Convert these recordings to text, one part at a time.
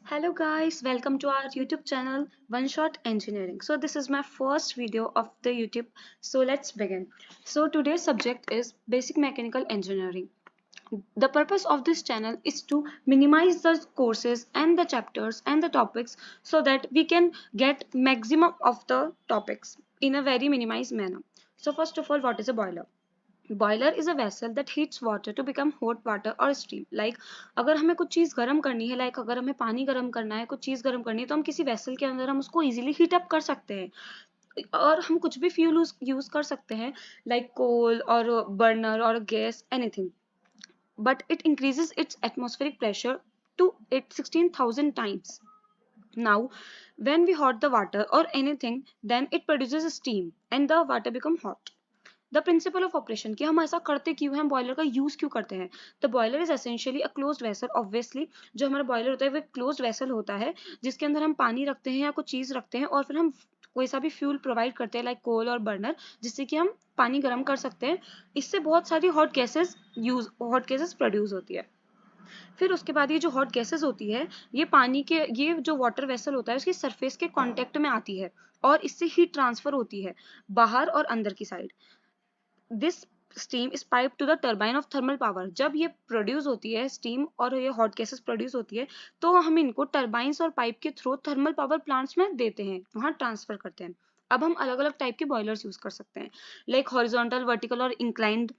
Hello guys, welcome to our YouTube channel One Shot Engineering. So this is my first video of the YouTube. So let's begin. So today's subject is basic mechanical engineering. The purpose of this channel is to minimize the courses and the chapters and the topics so that we can get maximum of the topics in a very minimized manner. So first of all, what is a boiler? Boiler is a vessel that heats water to become hot water और steam like अगर हमें कुछ चीज़ गर्म करनी है like अगर हमें पानी गर्म करना है कुछ चीज़ गर्म करनी है तो हम किसी वेसल के अंदर हम उसको इजीली हीट अप कर सकते हैं और हम कुछ भी फ्यूल यूज कर सकते हैं लाइक कोल और बर्नर और gas anything but it increases its atmospheric pressure to 16,000 times. Now, when we hot the water or anything, then it produces steam and the water become hot. The principle of operation कि हम ऐसा करते क्यों हैं boiler का use क्यों करते हैं the boiler is essentially a closed vessel obviously जो हमारा बॉयलर होता है वो क्लोज्ड वेसल होता है जिसके अंदर हम पानी रखते हैं या कुछ चीज रखते हैं और फिर हम कोई सा भी फ्यूल प्रोवाइड करते हैं लाइक कोल और बर्नर जिससे कि हम पानी गर्म कर सकते हैं इससे बहुत सारी हॉट गैसेस प्रोड्यूस होती है फिर उसके बाद ये जो हॉट गैसेस होती है ये जो वाटर वेसल होता है उसकी सरफेस के कांटेक्ट में आती है और इससे हीट ट्रांसफर होती है बाहर और अंदर की side this steam is pipe to the turbine of thermal power जब ये प्रोड्यूस होती है स्टीम और ये हॉट गैसेस प्रोड्यूस होती है तो हम इनको टर्बाइंस और पाइप के थ्रू थर्मल पावर प्लांट्स में देते हैं वहां ट्रांसफर करते हैं अब हम अलग अलग टाइप के बॉयलर्स यूज कर सकते हैं लाइक हॉरिजॉन्टल वर्टिकल और इंक्लाइंड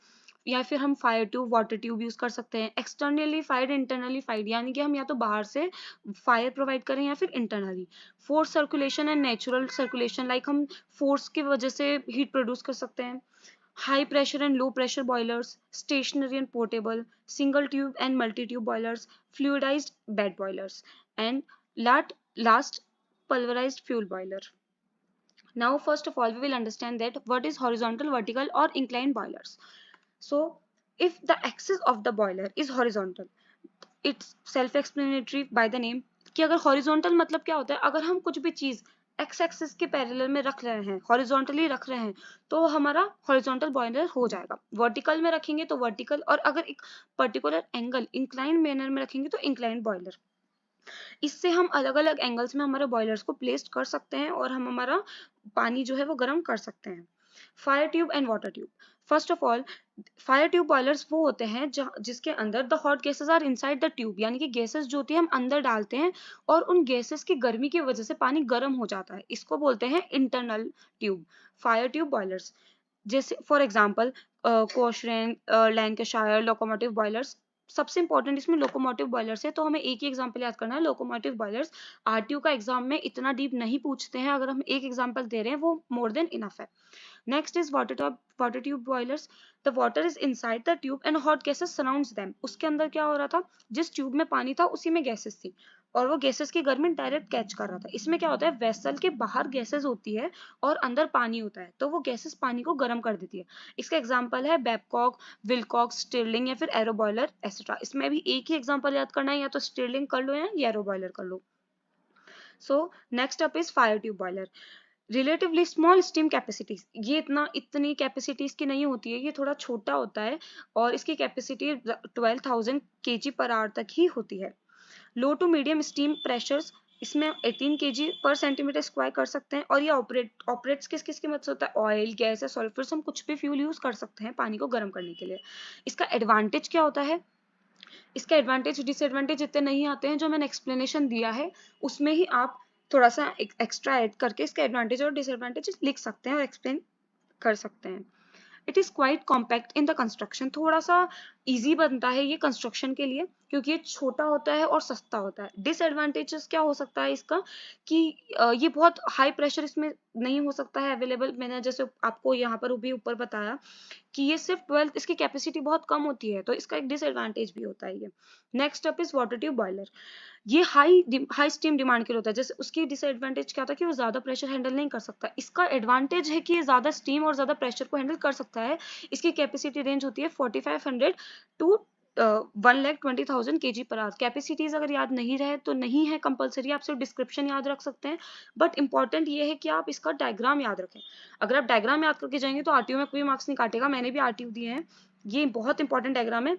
या फिर हम fire tube water tube use कर सकते हैं एक्सटर्नली फायर्ड इंटरनली फायर्ड यानी कि हम या तो बाहर से फायर प्रोवाइड करें या फिर internally force circulation and natural circulation like हम फोर्स की वजह से हीट प्रोड्यूस कर सकते हैं high pressure and low pressure boilers, stationary and portable, single tube and multi-tube boilers, fluidized bed boilers, and last pulverized fuel boiler. Now, first of all, we will understand that what is horizontal, vertical, or inclined boilers. So, if the axis of the boiler is horizontal, it's self-explanatory by the name कि अगर horizontal मतलब क्या होता है अगर हम कुछ भी चीज एक्स एक्सिस के पैरेलल में रख रहे हैं हॉरिजॉन्टली रख रहे हैं तो हमारा हॉरिजॉन्टल बॉयलर हो जाएगा वर्टिकल में रखेंगे तो वर्टिकल और अगर एक पर्टिकुलर एंगल इंक्लाइन मैनर में रखेंगे तो इंक्लाइंड बॉयलर इससे हम अलग अलग एंगल्स में हमारे बॉयलर्स को प्लेस कर सकते हैं और हम हमारा पानी जो है वो गर्म कर सकते हैं fire tube and water tube first of all fire tube boilers वो होते हैं जिसके अंदर the hot gases are inside the tube यानी कि गैसेस जो होती है हम अंदर डालते हैं और उन गैसेस की गर्मी की वजह से पानी गर्म हो जाता है इसको बोलते हैं internal tube fire tube boilers जैसे for example Cochran Lancashire locomotive boilers सबसे इंपॉर्टेंट इसमें लोकोमोटिव बॉयलर्स है तो हमें एक ही एग्जांपल याद करना है लोकोमोटिव बॉयलर्स आरटीयू का एग्जाम में इतना डीप नहीं पूछते हैं अगर हम एक एग्जांपल दे रहे हैं वो मोर देन इनफ है next is water tube boilers the water is inside the tube and hot gases surrounds them उसके अंदर क्या हो रहा था जिस ट्यूब में पानी था उसी में गैसेस थी और वो गैसेस की गर्मी डायरेक्ट कैच कर रहा था इसमें क्या होता है वेसल के बाहर गैसेस होती है और अंदर पानी होता है तो वो गैसेस पानी को गर्म कर देती है इसका एग्जांपल है बेबकॉक विलकॉक स्टिरलिंग या फिर एरो बॉयलर एक्सेट्रा इसमें भी एक ही एग्जांपल याद करना है या तो स्टिरलिंग कर लो या एरो बॉयलर कर लो so next up is fire tube boiler relatively small steam capacities ये इतनी कैपेसिटीज की नहीं होती है ये थोड़ा छोटा होता है और इसकी कैपेसिटी 12,000 kg पर आवर तक ही होती है लो टू मीडियम स्टीम प्रेशर्स इसमें 18 kg पर सेंटीमीटर स्क्वायर कर सकते हैं और ये ऑपरेट्स किस की मदद से होता है ऑयल गैस या सल्फर हम कुछ भी फ्यूल यूज कर सकते हैं पानी को गर्म करने के लिए इसका एडवांटेज क्या होता है इसका एडवांटेज डिसएडवांटेज इतने नहीं आते हैं जो मैंने एक्सप्लेनेशन दिया है उसमें ही आप थोड़ा सा एक्स्ट्रा ऐड करके इसके एडवांटेज और डिसएडवांटेज लिख सकते हैं और एक्सप्लेन कर सकते हैं it is quite compact in the construction थोड़ा सा इजी बनता है ये कंस्ट्रक्शन के लिए क्योंकि ये छोटा होता है और सस्ता होता है डिसएडवांटेजेस क्या हो सकता है इसका कि ये बहुत हाई प्रेशर इसमें नहीं हो सकता है अवेलेबल मैंने जैसे आपको यहाँ पर भी ऊपर बताया कि ये सिर्फ 12 इसकी कैपेसिटी बहुत कम होती है तो इसका एक डिसएडवांटेज भी होता है ये next up is water tube boiler ये हाई स्टीम डिमांड के लिए होता है जैसे उसकी डिसएडवांटेज क्या था कि वो ज्यादा प्रेशर हैंडल नहीं कर सकता इसका एडवांटेज है कि ये ज्यादा स्टीम और ज्यादा प्रेशर को हैंडल कर सकता है इसकी कैपेसिटी रेंज होती है 4500 to 1,20,000 kg per hour capacities अगर याद नहीं रहे तो नहीं है कंपलसरी आप सिर्फ डिस्क्रिप्शन याद रख सकते हैं बट इंपॉर्टेंट ये है कि आप इसका डायग्राम याद रखें अगर आप डायग्राम याद करके जाएंगे तो आरटीयू में कोई मार्क्स नहीं काटेगा मैंने भी आरटीयू दिए हैं ये बहुत इंपॉर्टेंट डायग्राम है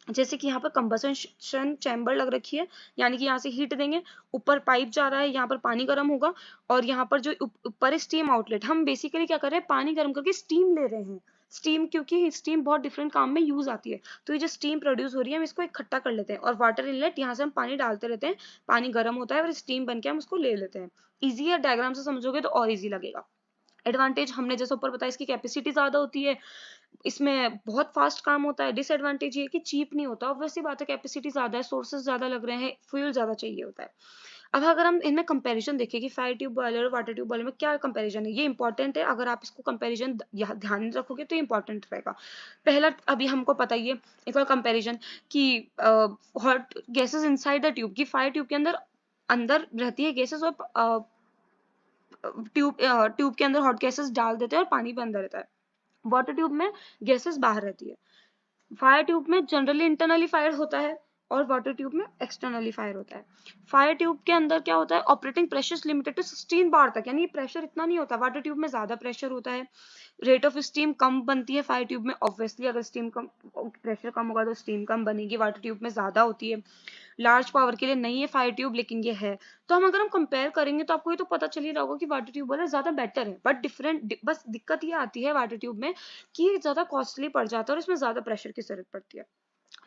जैसे कि यहाँ पर कंबसन चैम्बर लग रखी है, यानी कि यहाँ से हीट देंगे, ऊपर पाइप जा रहा है, यहाँ पर पानी गर्म होगा, और यहाँ पर जो ऊपर स्टीम आउटलेट, हम बेसिकली क्या कर रहे हैं, पानी गर्म करके स्टीम ले रहे हैं। स्टीम, क्योंकि स्टीम बहुत डिफरेंट काम में यूज आती है, तो ये जो स्टीम प्रोड्यूस हो रही है हम इसको इकट्ठा कर लेते हैं, और वाटर इनलेट, यहाँ से हम पानी डालते रहते हैं, पानी गर्म होता है और स्टीम बन के हम उसको ले लेते हैं। ईजी है, डायग्राम से समझोगे तो और ईजी लगेगा। एडवांटेज हमने जैसे ऊपर बताया, इसकी कैपेसिटी ज्यादा होती है, इसमें बहुत फास्ट काम होता है। डिसएडवांटेज ये कि चीप नहीं होता, ऑब्वियसली बात है, कैपेसिटी ज्यादा है, सोर्सेज ज्यादा लग रहे हैं, फ्यूल ज्यादा चाहिए होता है। अब अगर हम इनमें कंपैरिजन देखें कि फायर ट्यूब बॉयलर और वाटर ट्यूब बॉयलर में क्या कंपैरिजन है, ये इंपॉर्टेंट है, अगर आप इसको कंपैरिजन ध्यान में रखोगे तो इंपॉर्टेंट रहेगा। पहला, अभी हमको पता ही है, एक और कंपैरिजन कि hot gases inside the tube, की फायर ट्यूब के अंदर अंदर रहती है गैसेस, और ट्यूब के अंदर हॉट गैसेस डाल देते हैं और पानी भी अंदर रहता है। वाटर ट्यूब में गैसेस बाहर रहती है। फायर ट्यूब में जनरली इंटरनली फायर होता है, और वाटर ट्यूब में एक्सटर्नली फायर होता है। फायर ट्यूब के अंदर क्या होता है, ऑपरेटिंग प्रेशर लिमिटेड टू 16 बार तक, यानी प्रेशर इतना नहीं होता, वाटर ट्यूब में ज्यादा प्रेशर होता है। रेट ऑफ स्टीम कम बनती है फायर ट्यूब में, ऑब्वियसली अगर स्टीम कम, प्रेशर कम होगा तो स्टीम कम बनेगी, वाटर ट्यूब में ज्यादा होती है। लार्ज पावर के लिए नहीं है फायर ट्यूब, लेकिन ये है। तो हम अगर हम कंपेयर करेंगे तो आपको ये तो पता चल ही रहा होगा कि वाटर ट्यूब वाला ज्यादा बेटर है, बट डिफरेंट, बस दिक्कत ये आती है वाटर ट्यूब में कि ये ज्यादा कॉस्टली पड़ जाता है और इसमें ज्यादा प्रेशर की जरूरत पड़ती है।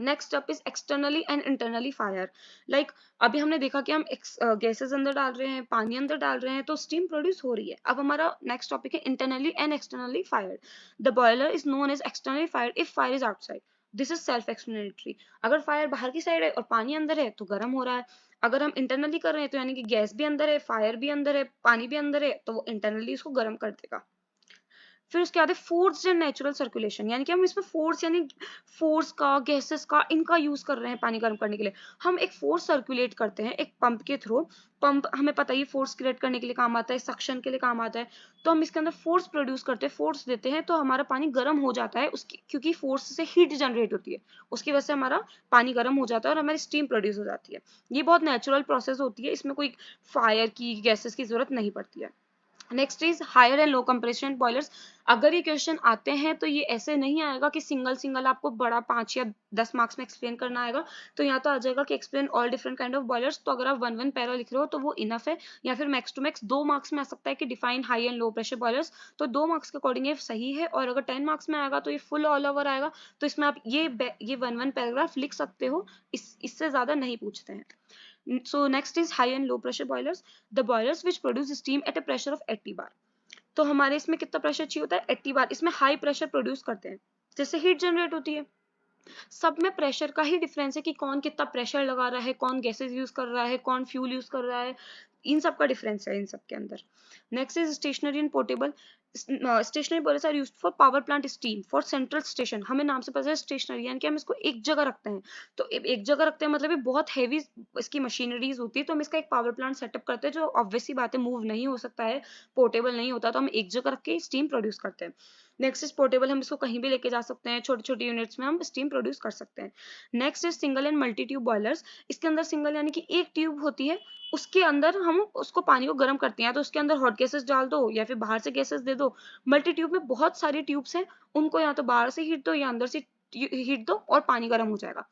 Next up is externally and internally fire. Like अभी हमने देखा कि हम गैसेस अंदर डाल रहे हैं, पानी अंदर डाल रहे हैं, तो स्टीम प्रोड्यूस हो रही है। अब हमारा नेक्स्ट टॉपिक है internally and externally fire. The boiler is known as externally fire if fire is outside. This is self explanatory. अगर फायर बाहर की साइड है और पानी अंदर है तो गर्म हो रहा है। अगर हम इंटरनली कर रहे हैं तो यानी कि गैस भी अंदर है, फायर भी अंदर है, पानी भी अंदर है, तो वो इंटरनली उसको गर्म कर देगा। फिर उसके बाद है फोर्स एंड नेचुरल सर्कुलेशन, यानी कि हम इसमें फोर्स, यानी फोर्स का, गैसेस का, इनका यूज कर रहे हैं पानी गर्म करने के लिए। हम एक फोर्स सर्कुलेट करते हैं एक पंप के थ्रू। पंप हमें पता ही फोर्स क्रिएट करने के लिए काम आता है, सक्शन के लिए काम आता है। तो हम इसके अंदर फोर्स प्रोड्यूस करते हैं, फोर्स देते हैं, तो हमारा पानी गर्म हो जाता है उसकी, क्योंकि फोर्स से हीट जनरेट होती है, उसकी वजह से हमारा पानी गर्म हो जाता है और हमारी स्टीम प्रोड्यूस हो जाती है। ये बहुत नेचुरल प्रोसेस होती है, इसमें कोई फायर की, गैसेस की जरूरत नहीं पड़ती है। Next is higher and low compression boilers. अगर ये क्वेश्चन आते हैं तो ये ऐसे नहीं आएगा कि सिंगल सिंगल आपको बड़ा 5 या 10 मार्क्स में एक्सप्लेन करना आएगा। तो यहाँ तो आ जाएगा कि explain all different kind of boilers. तो अगर आप 1 पैरा लिख रहे हो तो वो इनफ है, या फिर मैक्स टू मैक्स 2 मार्क्स में आ सकता है कि define high and low pressure boilers. तो 2 मार्क्स के अकॉर्डिंग ये सही है, और अगर 10 मार्क्स में आएगा तो ये फुल ऑल ओवर आएगा। तो इसमें आप ये 1 पैराग्राफ लिख सकते हो, इससे ज्यादा नहीं पूछते हैं। So next is high and low pressure boilers. The boilers which produce steam at a pressure of 80 bar. तो हमारे इसमें कितना प्रेशर चाहिए होता है, 80 बार। इसमें हाई प्रेशर प्रोड्यूस करते हैं, जिससे हीट जनरेट होती है। सब में प्रेशर का ही डिफरेंस है कि कौन कितना प्रेशर लगा रहा है, कौन गैसेस यूज कर रहा है, कौन फ्यूल यूज कर रहा है, इन सब का डिफरेंस है इन सब के अंदर। Next is stationary and portable. Stationary boilers are used for power plant steam for central station. हमें नाम से पता है स्टेशनरी, यानी कि हम इसको एक जगह रखते हैं। तो एक जगह रखते हैं मतलब ये बहुत हैवी इसकी मशीनरीज होती है, तो हम इसका एक पावर प्लांट सेटअप करते हैं, जो ऑब्वियसली बात है मूव नहीं हो सकता है, पोर्टेबल नहीं होता, तो हम एक जगह रख के स्टीम प्रोड्यूस करते हैं। नेक्स्ट इज पोर्टेबल, हम इसको कहीं भी लेके जा सकते हैं, छोटी छोटी यूनिट्स में हम स्टीम प्रोड्यूस कर सकते हैं। Next is single and multi tube boilers. इसके अंदर सिंगल यानी कि एक ट्यूब होती है, उसके अंदर हम उसको पानी को गर्म करते हैं, तो उसके अंदर हॉट गैसेस डाल दो या फिर बाहर से गैसेस दे दो। मल्टी ट्यूब में बहुत सारी ट्यूब्स हैं, उनको या तो बाहर से हीट दो या अंदर से हीट दो और पानी गर्म हो जाएगा।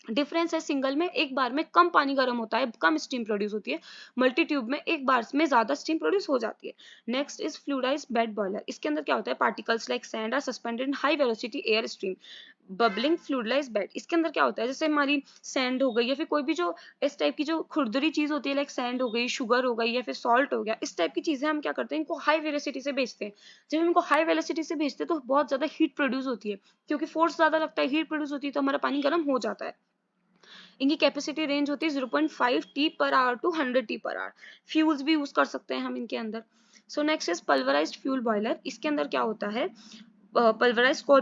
डिफरेंस है, सिंगल में एक बार में कम पानी गर्म होता है, कम स्टीम प्रोड्यूस होती है। मल्टी ट्यूब में एक बार में ज्यादा स्टीम प्रोड्यूस हो जाती है। Next is fluidized bed boiler. इसके अंदर क्या होता है, particles like sand are suspended in high velocity air stream. Bubbling fluidized bed, इसके अंदर क्या होता है, जैसे हमारी सैंड हो गई या फिर कोई भी जो इस टाइप की जो खुरदरी चीज होती है, लाइक सैंड हो गई, शुगर हो गई या फिर सॉल्ट हो गया, इस टाइप की चीजें हम क्या करते हैं, इनको हाई वेलोसिटी से भेजते हैं। जब हम इनको हाई वेलोसिटी से भेजते हैं तो बहुत ज्यादा हीट प्रोड्यूस होती है, क्योंकि फोर्स ज्यादा लगता है, हीट प्रोड्यूस होती है, तो हमारा पानी गर्म हो जाता है। इनकी कैपेसिटी रेंज होती है 0.5 T per hour to 100 T per hour. Fuels भी यूज कर सकते हैं हम इनके अंदर। So next is pulverised fuel boiler. इसके अंदर क्या होता है, पल्वराइज्ड कोल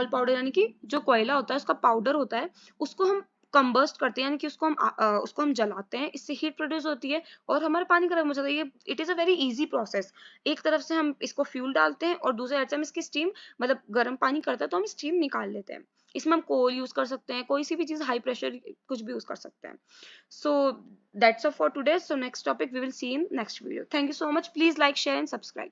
पाउडर यानी कि जो कोयला होता है उसका पाउडर होता है, उसको हम कंबस्ट करते हैं, यानी कि उसको हम जलाते हैं, इससे हीट प्रोड्यूस होती है और हमारा पानी गर्म हो जाता है। ये it is a very easy process. एक तरफ से हम इसको फ्यूल डालते हैं और दूसरे तरफ से हम इसकी स्टीम, मतलब गर्म पानी करता है तो हम स्टीम निकाल लेते हैं। इसमें हम कोल यूज कर सकते हैं, कोई सी भी चीज हाई प्रेशर कुछ भी यूज कर सकते हैं। So that's all for today. So next topic we will see in next video. Thank you so much. Please like, share and subscribe.